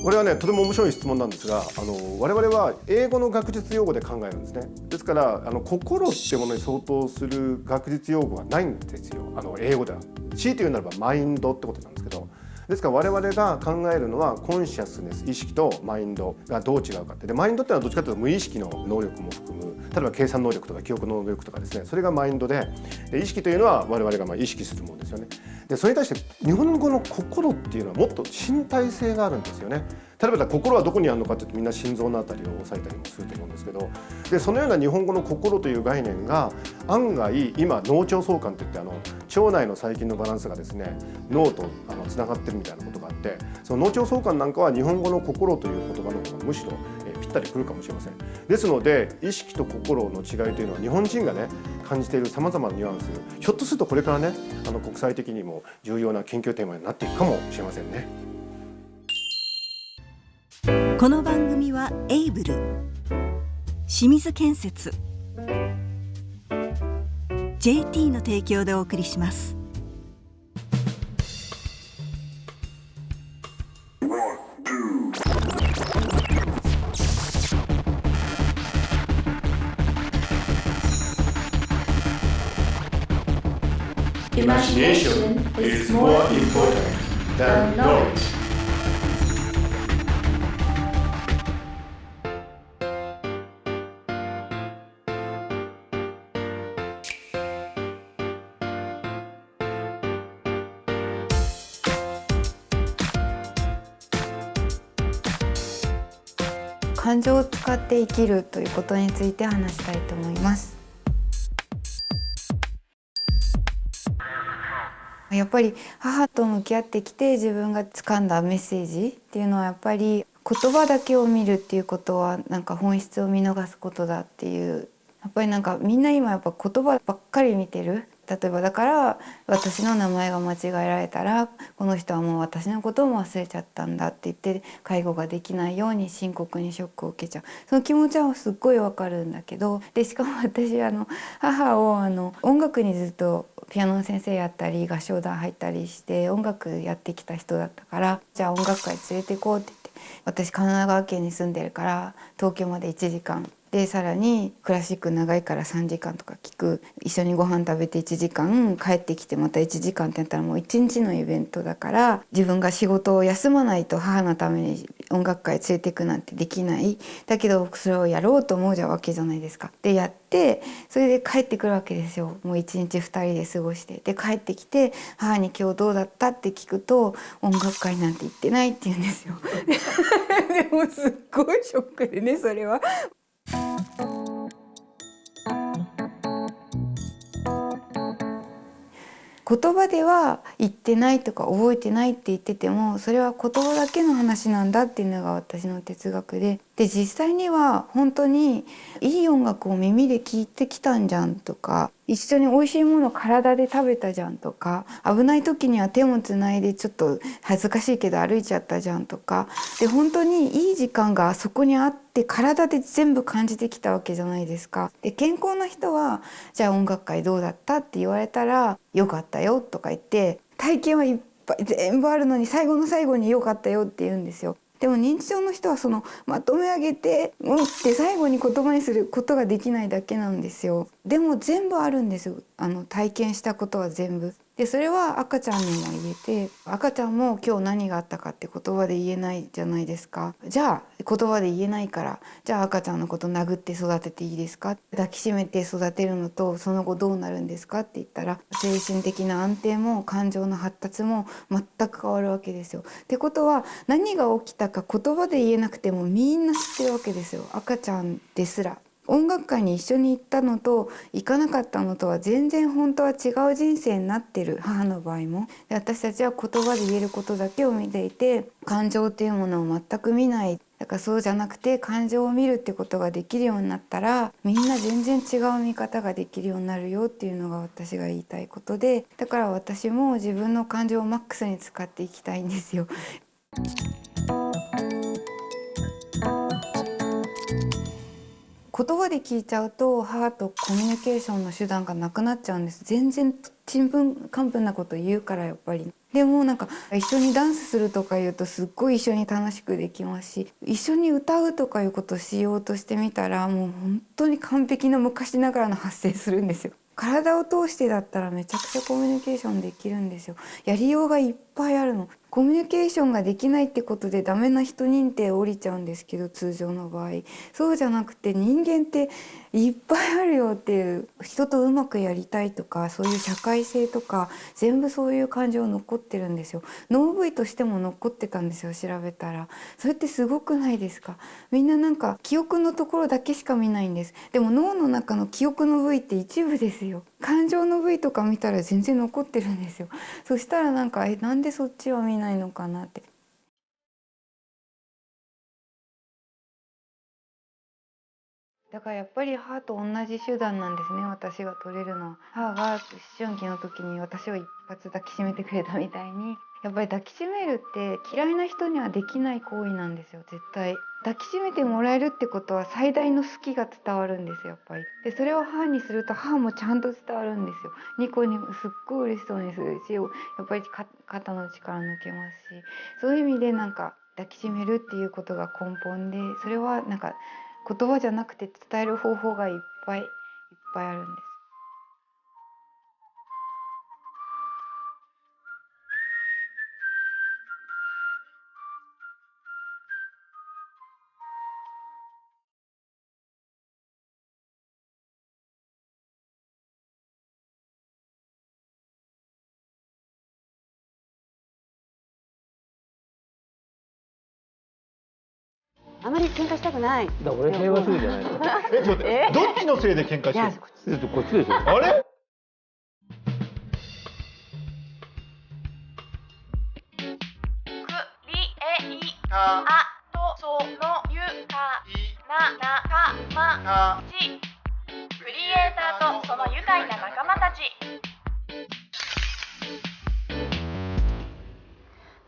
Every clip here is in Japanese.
これはねとても面白い質問なんですが、我々は英語の学術用語で考えるんですね。ですから心ってものに相当する学術用語はないんですよ、英語では。強いて言うならばマインドってことなんですけど、ですから我々が考えるのはコンシャスネス、意識とマインドがどう違うかって。でマインドってのはどっちかというと無意識の能力も含む、例えば計算能力とか記憶能力とかですね、それがマインドで、意識というのは我々が意識するものですよね。でそれに対して日本語の心っていうのはもっと身体性があるんですよね。例えば心はどこにあるのかっていうと、みんな心臓のあたりを押さえたりもすると思うんですけど、でそのような日本語の心という概念が案外今脳腸相関といって腸内の細菌のバランスがですね脳とつながってるみたいなことがあって、その脳腸相関なんかは日本語の心という言葉の方がむしろぴったりくるかもしれません。ですので意識と心の違いというのは日本人がね感じているさまざまなニュアンス、ひょっとするとこれからね国際的にも重要な研究テーマになっていくかもしれませんね。この番組はエイブル、清水建設、 JT の提供でお送りします。Imagination is more important than knowledge. 感情を使って生きるということについて話したいと思います。やっぱり母と向き合ってきて自分が掴んだメッセージっていうのは、やっぱり言葉だけを見るっていうことは本質を見逃すことだっていう、やっぱりみんな今やっぱ言葉ばっかり見てる。例えばだから私の名前が間違えられたら、この人はもう私のことも忘れちゃったんだって言って介護ができないように深刻にショックを受けちゃう。その気持ちはすっごいわかるんだけど、でしかも私母を音楽にずっとピアノの先生やったり合唱団入ったりして音楽やってきた人だったから、じゃあ音楽会連れて行こうって言って、私神奈川県に住んでるから東京まで1時間で、さらにクラシック長いから3時間とか聞く、一緒にご飯食べて1時間帰ってきてまた1時間ってなったらもう1日のイベントだから、自分が仕事を休まないと母のために音楽会連れていくなんてできない。だけどそれをやろうと思うわけじゃないですか。でやって、それで帰ってくるわけですよ。もう1日2人で過ごして、で帰ってきて母に今日どうだったって聞くと、音楽会なんて行ってないって言うんですよ。でもすっごいショックでね、それは。言葉では言ってないとか覚えてないって言ってても、それは言葉だけの話なんだっていうのが私の哲学で、実際には本当にいい音楽を耳で聴いてきたんじゃんとか、一緒に美味しいものを体で食べたじゃんとか、危ない時には手もつないでちょっと恥ずかしいけど歩いちゃったじゃんとかで、本当にいい時間がそこにあって体で全部感じてきたわけじゃないですか。で健康な人はじゃあ音楽会どうだったって言われたらよかったよとか言って、体験はいっぱい全部あるのに最後の最後によかったよって言うんですよ。でも認知症の人はそのまとめ上げてって最後に言葉にすることができないだけなんですよ。でも全部あるんですよ、体験したことは全部。でそれは赤ちゃんにも言えて、赤ちゃんも今日何があったかって言葉で言えないじゃないですか。じゃあ言葉で言えないから、じゃあ赤ちゃんのこと殴って育てていいですか、抱きしめて育てるのとその後どうなるんですかって言ったら、精神的な安定も感情の発達も全く変わるわけですよ。ってことは何が起きたか言葉で言えなくてもみんな知ってるわけですよ、赤ちゃんですら。音楽会に一緒に行ったのと行かなかったのとは全然本当は違う人生になってる、母の場合も。で私たちは言葉で言えることだけを見ていて、感情っていうものを全く見ない。だからそうじゃなくて感情を見るってことができるようになったら、みんな全然違う見方ができるようになるよっていうのが私が言いたいことで、だから私も自分の感情をマックスに使っていきたいんですよ。言葉で聞いちゃうと母とコミュニケーションの手段がなくなっちゃうんです。全然ちんぷんかんぷんなこと言うから、やっぱりでもなんか一緒にダンスするとか言うとすっごい一緒に楽しくできますし、一緒に歌うとかいうことをしようとしてみたらもう本当に完璧な昔ながらの発声するんですよ。体を通してだったらめちゃくちゃコミュニケーションできるんですよ。やりようがいっぱいあるの。コミュニケーションができないってことでダメな人認定降りちゃうんですけど、通常の場合そうじゃなくて、人間っていっぱいあるよっていう、人とうまくやりたいとかそういう社会性とか全部そういう感情残ってるんですよ。脳部位としても残ってたんですよ、調べたら。それってすごくないですか。みんななんか記憶のところだけしか見ないんです。でも脳の中の記憶の部位って一部ですよ。感情の部位とか見たら全然残ってるんですよ。そしたらなんかなんでそっちは見ないのかなって。だからやっぱり母と同じ手段なんですね、私が取れるのは。母が思春期の時に私を一発抱きしめてくれたみたいに、やっぱり抱きしめるって嫌いな人にはできない行為なんですよ、絶対。抱きしめてもらえるってことは最大の好きが伝わるんですよ、やっぱり。でそれを母にすると母もちゃんと伝わるんですよ。ニコニコすっごい嬉しそうにするし、やっぱり肩の力抜けますし、そういう意味でなんか抱きしめるっていうことが根本で、それはなんか言葉じゃなくて伝える方法がいっぱいあるんです。あまり喧嘩したくない。だ俺平和主義じゃないの。ちょっと待って、どっちのせいで喧嘩してるの？こっちでしょ。あれ？あとそのゆかななかまち、クリエイターとその愉快な仲間たち。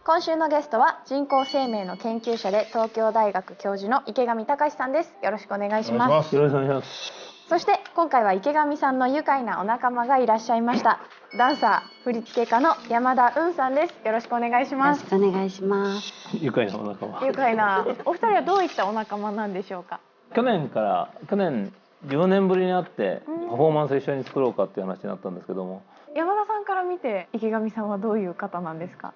今週のゲストは人工生命の研究者で東京大学教授の池上隆さんです。よろしくお願いします。よろしくお願いします。そして今回は池上さんの愉快なお仲間がいらっしゃいました。ダンサー、振付家の山田雲さんです。よろしくお願いします。よろしくお願いします。愉快なお仲間。愉快な。お二人はどういったお仲間なんでしょうか。去年14年ぶりに会ってパフォーマンス一緒に作ろうかっていう話になったんですけども、山田さんから見て池上さんはどういう方なんですか。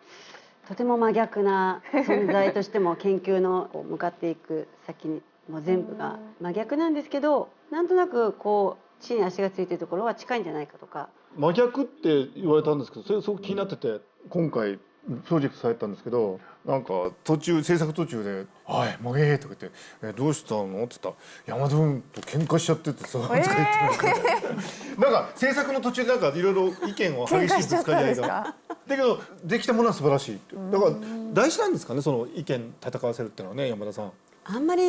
とても真逆な存在としても研究の向かっていく先にもう全部が真逆なんですけど、なんとなくこう地に足がついてるところは近いんじゃないかとか。真逆って言われたんですけど、それすごく気になってて、今回プロジェクトされたんですけど、なんか制作途中で「はいもげー」とか言って「どうしたの?」って言ったら「山田君と喧嘩しちゃって」ってさ、とか言ってなんか制作の途中でなんかいろいろ意見を激しいぶつかり合いが。だけどできたものは素晴らしいって。だから大事なんですかね、その意見戦わせるっていうのはね、山田さん。あんまり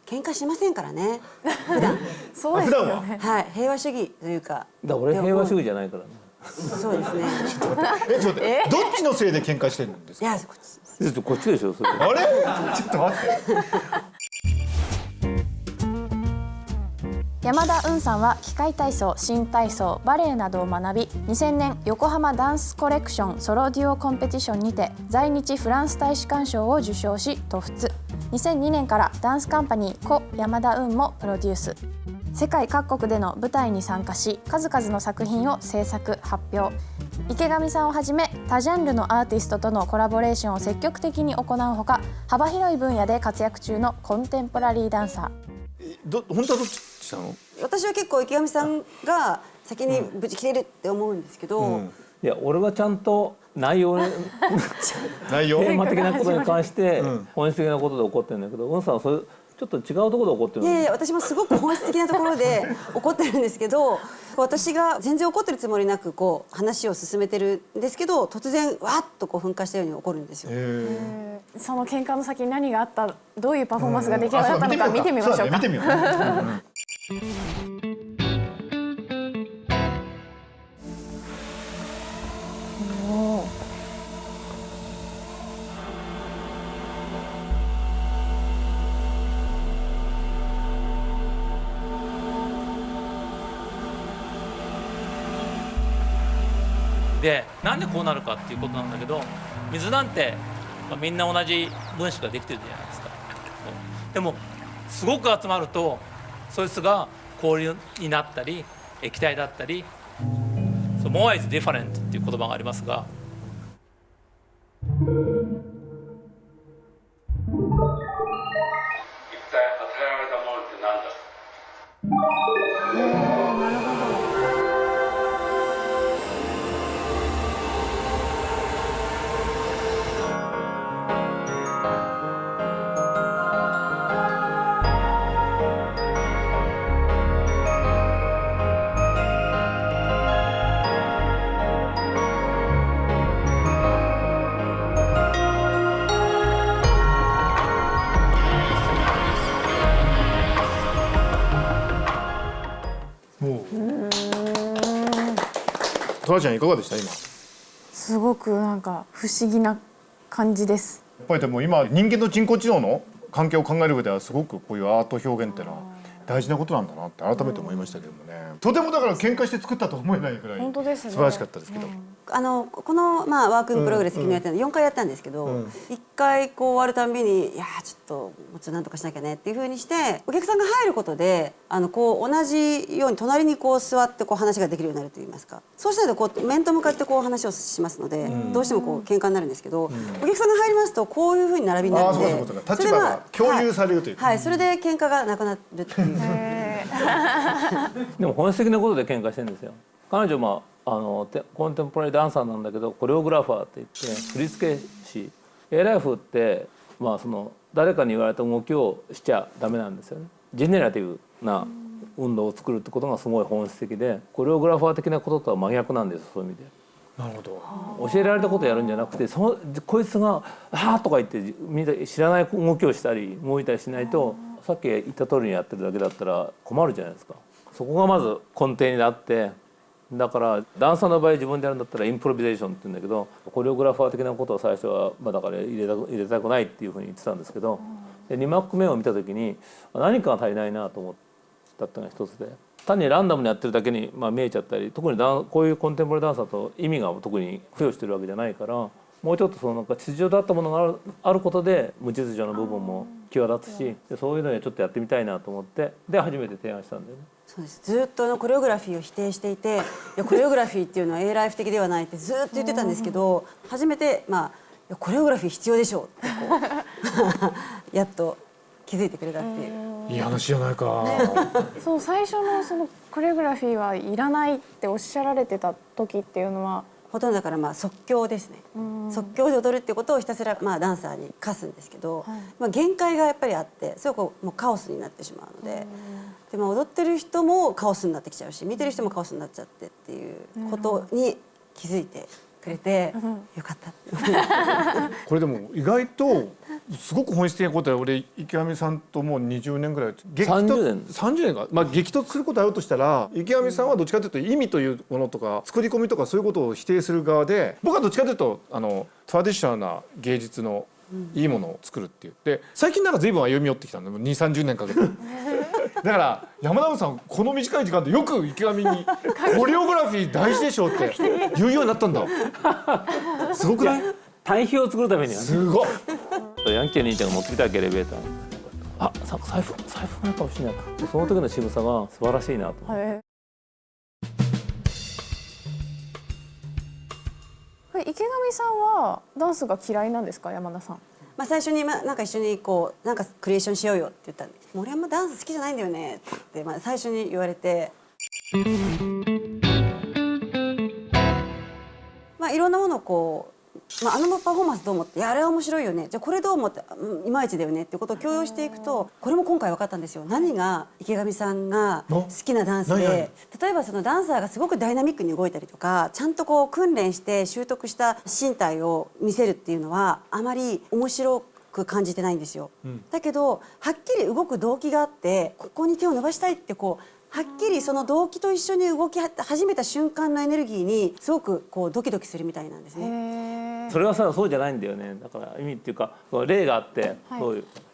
喧嘩しませんからね。普段。そうですよね。はい、平和主義というか。俺平和主義じゃないからね。そうですね。ちょっと待って、どっちのせいで喧嘩してるんですか。いや、こっちでしょそれ。あれ？ちょっと待って。山田雲さんは機械体操、新体操、バレエなどを学び、2000年横浜ダンスコレクションソロデュオコンペティションにて在日フランス大使館賞を受賞し突出。2002年からダンスカンパニーコ山田雲もプロデュース。世界各国での舞台に参加し、数々の作品を制作発表。池上さんをはじめ多ジャンルのアーティストとのコラボレーションを積極的に行うほか、幅広い分野で活躍中のコンテンポラリーダンサー。本当はどっちしたの？私は結構池上さんが先にぶち切れるって思うんですけど、いや俺はちゃんと内容テーマ的なことに関して本質的なことで怒ってるんだけど、雲さんはそれちょっと違うところで怒ってる。いやいや、私もすごく本質的なところで怒ってるんですけど、私が全然怒ってるつもりなくこう話を進めてるんですけど、突然わっとこう噴火したように怒るんですよ。その喧嘩の先に何があった、どういうパフォーマンスが出来上がったのか見てみましょうか。見てみよう。でなんでこうなるかっていうことなんだけど、水なんて、みんな同じ分子ができてるじゃないですか。でもすごく集まるとそいつが氷になったり液体だったり、more is different っていう言葉がありますが、トラちゃんいかがでした今？すごくなんか不思議な感じです。やっぱりでも今人間と人工知能の関係を考える上ではすごくこういうアート表現っていうのは大事なことなんだなって改めて思いましたけどもね。とてもだから喧嘩して作ったと思えないくらい本当ですね。素晴らしかったですけど。この、ワークインプログレス君のやったの4回やったんですけど、1回こう終わるたんびにいやちょっともうちょっとなんとかしなきゃねっていうふうにしてお客さんが入ることでこう同じように隣にこう座ってこう話ができるようになるといいますか、そうしたらこう面と向かってこう話をしますので、どうしてもこう喧嘩になるんですけど、お客さんが入りますとこういうふうに並びになるので、立場が共有されるという、はい、それで喧嘩がなくなるっていう。でも本質的なことで喧嘩してるんですよ。彼女コンテンポラリーダンサーなんだけどコレオグラファーって言って振付師、ライフって誰かに言われた動きをしちゃダメなんですよね。ジェネラティブな運動を作るってことがすごい本質的で、コレオグラファー的なこととは真逆なんですよ、そういう意味で。なるほど。教えられたことをやるんじゃなくて、こいつが「あー」とか言ってみんな知らない動きをしたり動いたりしないと、さっき言った通りにやってるだけだったら困るじゃないですか。そこがまず根底にあって、だからダンサーの場合自分でやるんだったらインプロビゼーションって言うんだけど、コレオグラファー的なことを最初はだから入れたくないっていうふうに言ってたんですけど、で2幕目を見た時に何かが足りないなと思ったっていうのが一つで、単にランダムにやってるだけに見えちゃったり、特にこういうコンテンポラリーダンサーと意味が特に付与してるわけじゃないから、もうちょっとなんか秩序だったものがあることで無秩序な部分も際立つし、そういうのにちょっとやってみたいなと思ってで初めて提案したんだよね。そうです。ずっとコレオグラフィーを否定していて、いやコレオグラフィーっていうのは A ライフ的ではないってずっと言ってたんですけど、初めていやコレオグラフィー必要でしょうってやっと気づいてくれたっていう。いい話じゃないか。そう、最初のそのコレオグラフィーはいらないっておっしゃられてた時っていうのはほとんどだから即興ですね。即興で踊るってことをひたすらダンサーに課すんですけど、限界がやっぱりあって、それはもうカオスになってしまうので。で踊ってる人もカオスになってきちゃうし、見てる人もカオスになっちゃってっていうことに気づいてくれてよかったこれでも意外とすごく本質的なことは、俺池上さんともう20年ぐらい30年か、激突することあるとしたら、池上さんはどっちかというと意味というものとか作り込みとかそういうことを否定する側で、僕はどっちかというとトラディショナルな芸術のいいものを作るっていう。で最近なんか随分歩み寄ってきたんで、2、30年かけて。だから山田さんこの短い時間でよく池上に「コレオグラフィー大事でしょ」って言うようになったんだ。すごくない？対比を作るためにはね。すごい。ヤンキーの兄ちゃんが持ってきたエレベーターに「あ、財布ないかもしれない」その時の仕草が素晴らしいなと。池上さんはダンスが嫌いなんですか、山田さん？最初になんか一緒になんかクリエーションしようよって言ったんで「俺あんまダンス好きじゃないんだよね」って最初に言われて、いろんなものをあのパフォーマンスどう思って、いやあれは面白いよね、じゃあこれどう思って、いまいちだよねっていうことを共有していくと、これも今回分かったんですよ。何が池上さんが好きなダンスで、例えばそのダンサーがすごくダイナミックに動いたりとか、ちゃんと訓練して習得した身体を見せるっていうのはあまり面白く感じてないんですよ。だけどはっきり動く動機があって、ここに手を伸ばしたいってはっきりその動機と一緒に動き始めた瞬間のエネルギーにすごくドキドキするみたいなんですね。それはそうじゃないんだよね。だから意味っていうか例があって、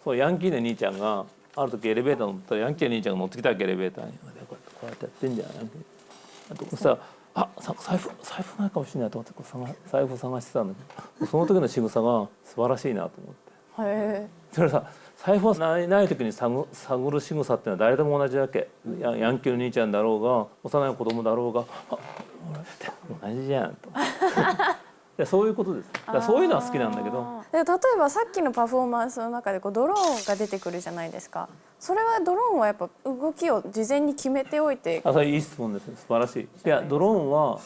そうヤンキーの兄ちゃんがある時エレベーター乗ったら、ヤンキーの兄ちゃんが乗ってきたわけエレベーターにこうやってやってんじゃん。そしたら「財布ないかもしれないと思って財布探してたんだけど、その時の仕草が素晴らしいなと思って。へそれさ、財布ない時に探る仕草っていうのは誰でも同じだけ。ヤンキーの兄ちゃんだろうが幼い子供だろうが同じじゃんと。でそういうことです。だからそういうのは好きなんだけど。で例えばさっきのパフォーマンスの中でドローンが出てくるじゃないですか。それはドローンはやっぱ動きを事前に決めておいて。それいい質問ですね。素晴らしい。いやドローンは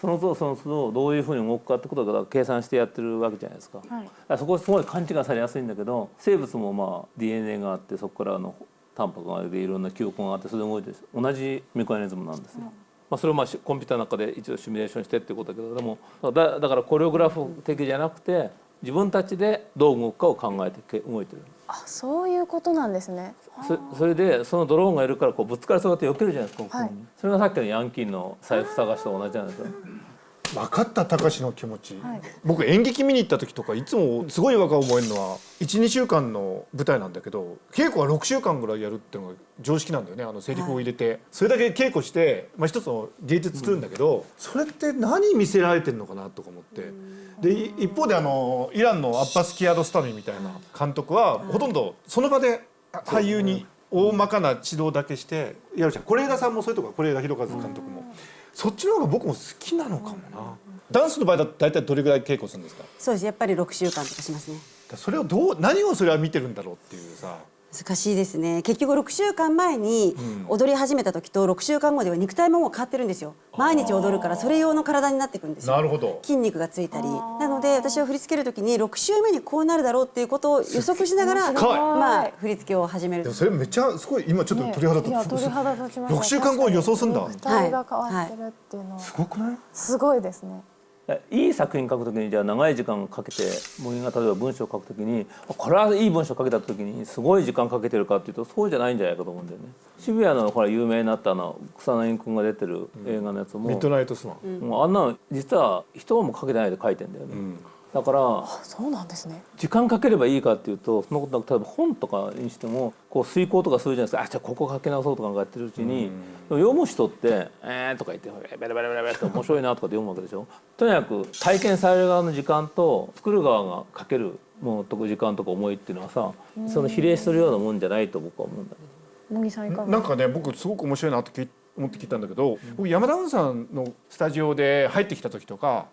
その都度どういうふうに動くかってことを計算してやってるわけじゃないですか。はい、だからそこすごい勘違いされやすいんだけど、生物もDNA があってそこからタンパクがあっていろんな記憶があってそれで動いてる同じメカニズムなんですよ。それをコンピューターの中で一度シミュレーションしてっていうことだけど、でもだからコレオグラフ的じゃなくて自分たちでどう動くかを考えて動いてる。そういうことなんですね。それでそのドローンがいるからぶつかりそうだって避けるじゃないですか、ここに。はい、それがさっきのヤンキーの財布探しと同じなんですよ。分かった高志の気持ち、僕演劇見に行った時とかいつもすごい違和感を覚えるのは 1,2 週間の舞台なんだけど、稽古は6週間ぐらいやるっていうのが常識なんだよね。セリフを入れてそれだけ稽古して、一つの芸術作るんだけど、それって何見せられてるのかなとか思って。で一方でイランのアッバス・キアドスタミみたいな監督はほとんどその場で俳優に大まかな指導だけしてやるじゃん。是枝さんもそういうとこ是枝裕和監督も。そっちの方が僕も好きなのかもな。ダンスの場合だと大体どれぐらい稽古するんですか？そうです、やっぱり6週間とかしますね。それを何をそれは見てるんだろうっていうさ。難しいですね。結局6週間前に踊り始めた時と6週間後では肉体ももう変わってるんですよ。毎日踊るからそれ用の体になっていくんですよ。なるほど。筋肉がついたり。なので私は振り付ける時に6週目にこうなるだろうっていうことを予測しながら振り付けを始める。でもそれめっちゃすごい。今ちょっと鳥肌立つ。鳥肌立ちました。6週間後を予想するんだ。肉体が変わってるっていうのはすごくない？すごいですね。いい作品書くときにじゃあ長い時間かけて森が例えば文章を書くときにこれはいい文章を書けたときにすごい時間かけてるかっていうとそうじゃないんじゃないかと思うんだよね。渋谷の有名になった草薙君が出てる映画のやつも、ミッドナイトスワン、もうあんなの実は一晩もかけてないで書いてんだよね。だからそうなんですね。時間かければいいかっていうとそのこと例えば本とかにしても遂行とかするじゃないですか。じゃあここ書き直そうとかやってるうちに、読む人ってとか言ってベラベラベラベラって面白いなとかって読むわけでしょ。とにかく体験される側の時間と作る側がかけるものとか時間とか思いっていうのはさ、その比例するようなもんじゃないと僕は思うんだけど。茂木さんいかが？なんかね、僕すごく面白いなと思って聞いたんだけど、僕山田ウンさんのスタジオで入ってきた時とか、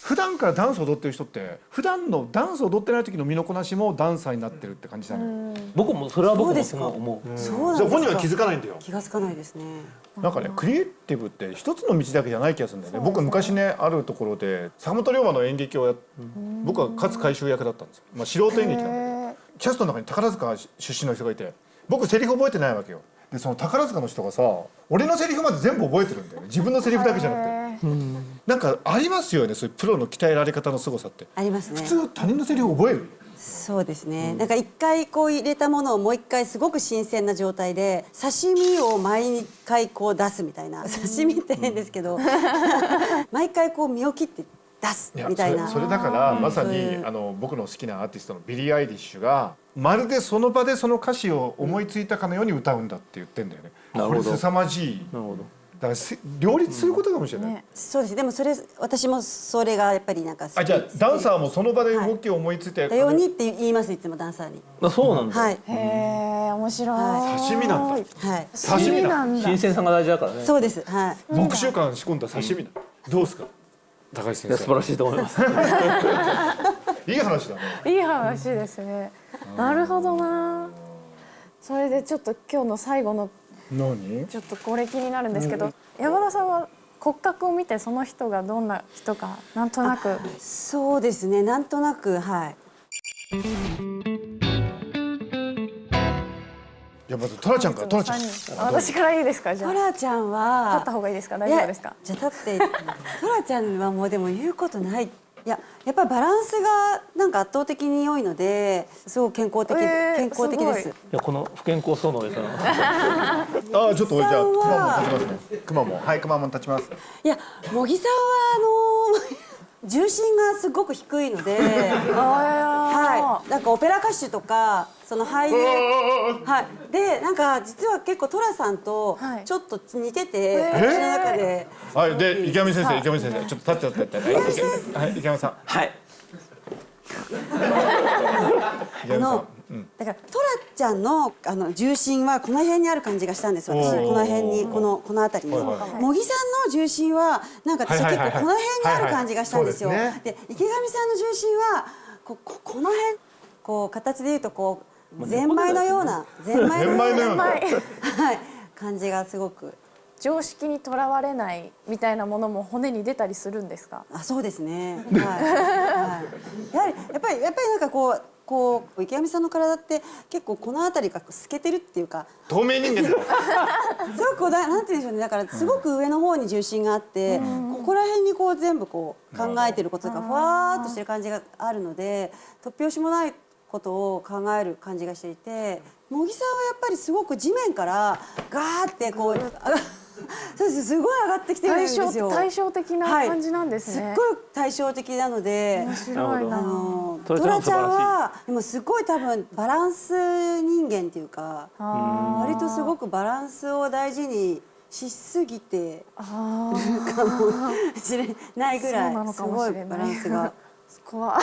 普段からダンスを踊ってる人って普段のダンスを踊ってない時の身のこなしもダンサーになってるって感じだね。僕もそれは僕もそう思う。そうなんですか。本人は気づかないんだよ。気がつかないですね。なんかね、クリエイティブって一つの道だけじゃない気がするんだよね。僕昔ね、あるところで坂本龍馬の演劇を僕は勝海舟役だったんですよ。素人演劇なんで、キャストの中に宝塚出身の人がいて、僕セリフ覚えてないわけよ。でその宝塚の人がさ、俺のセリフまで全部覚えてるんだよね。自分のセリフだけじゃなくて、なんかありますよね、そういうプロの鍛えられ方の凄さって。ありますね。普通他人のセリフ覚える？そうですね。なんか一回入れたものをもう一回すごく新鮮な状態で刺身を毎回出すみたいな。刺身って変ですけど、毎回身を切って出すみたいな。それだからまさに僕の好きなアーティストのビリー・アイリッシュがまるでその場でその歌詞を思いついたかのように歌うんだって言ってんだよね。これ凄まじい。なるほど。だから両立することかもしれない。そうです。でも私もそれがやっぱりなんか好き。じゃあダンサーもその場で動きを思いついて。だようにって言います、いつもダンサーに。そうなんだ。はい。へえ、面白い。刺身なんだ。はい。刺身なんだ。新鮮さが大事だからね。そうです。はい。6週間仕込んだ刺身だ。どうですか、高橋先生。素晴らしいと思います。いい話だね。いい話ですね。なるほどな。それでちょっと今日の最後の何？ちょっとこれ気になるんですけど、山田さんは骨格を見てその人がどんな人かなんとなく。そうですね。なんとなくはい。じゃあまずトラちゃんから。トラちゃん。私からいいですか？じゃあ。トラちゃんは立った方がいいですか？大丈夫ですか？じゃあ立って。トラちゃんはもうでも言うことない。やっぱりバランスがなんか圧倒的に良いので、すごく健康的です。いやこの不健康そうなおじさん。ちょっとじゃあくまモン立ちますね。くまモン、はい、くまモン立ちます。いや、茂木さんは重心がすごく低いので、はい、なんかオペラ歌手とかその俳優、はい、でなんか実は結構寅さんとちょっと似てて、私の中で。はい、で池上先生、池上先生、ちょっと立って。はい、池上さん。はい。池上さん。だからトラちゃんの重心はこの辺にある感じがしたんです私。この辺にこの辺りに。茂木さんの重心はなんか私結構この辺にある感じがしたんですよ。で池上さんの重心はこの辺こう形でいうとこうゼンマイのようなはい感じがすごく。常識にとらわれないみたいなものも骨に出たりするんですか？あ、そうですね。はい。はい。やっぱりなんかこう池上さんの体って結構この辺りが透けてるっていうか。透明人間だよ。すごくなんて言うんでしょうね。だからすごく上の方に重心があって、ここら辺にこう全部こう考えてることとかふわーっとしてる感じがあるので、突拍子もないことを考える感じがしていて、茂木さんはやっぱりすごく地面からガーってこう。そうです、すごい上がってきてるんですよ。対照的な感じなんですね。すっごい対照的なので、面白いな。トラちゃんはでもすごい多分バランス人間っていうか、割とすごくバランスを大事にしすぎてるかもしれないぐらいすごいバランスが。怖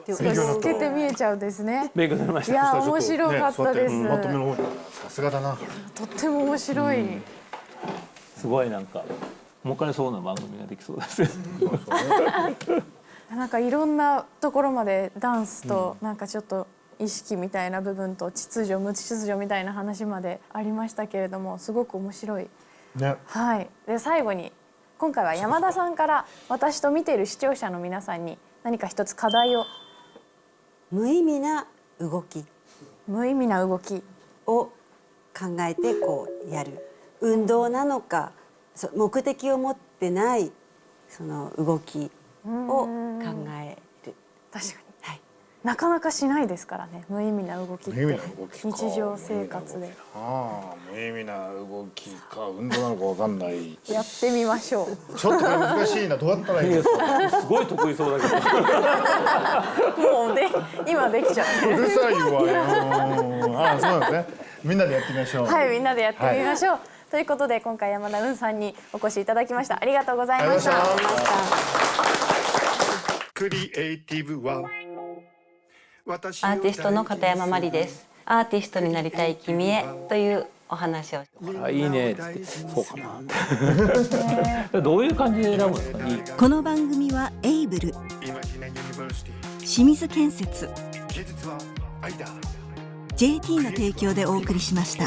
い。透けて見えちゃうんですね。勉強になりました。いや面白かったです。まとめの方に。さすがだな。とっても面白い。すごいなんか儲かりそうな番組ができそうです。なんかいろんなところまでダンスとなんかちょっと意識みたいな部分と秩序無秩序みたいな話までありましたけれども、すごく面白い。ね。はい。で最後に今回は山田さんから私と見ている視聴者の皆さんに何か一つ課題を。無意味な動きを考えてこうやる。運動なのか目的を持ってないその動きを考える。確かに、はい、なかなかしないですからね、無意味な動きって無意味な動きか日常生活で無意味な動きか運動なのかわかんない。やってみましょう。ちょっとこれ難しいな。どうやったらいいですか。すごい得意そうだけど。もう今できちゃう。うるさいわ。そうなんですね。みんなでやってみましょう。はい、みんなでやってみましょう。ということで今回山田雲さんにお越しいただきました。ありがとうございました。クリエイティブはアーティストの片山真理です。アーティストになりたい君へというお話を。あ、いいねってってそうかな。どういう感じで選ぶんですか。いい。この番組はエイブル、清水建設、JT の提供でお送りしました。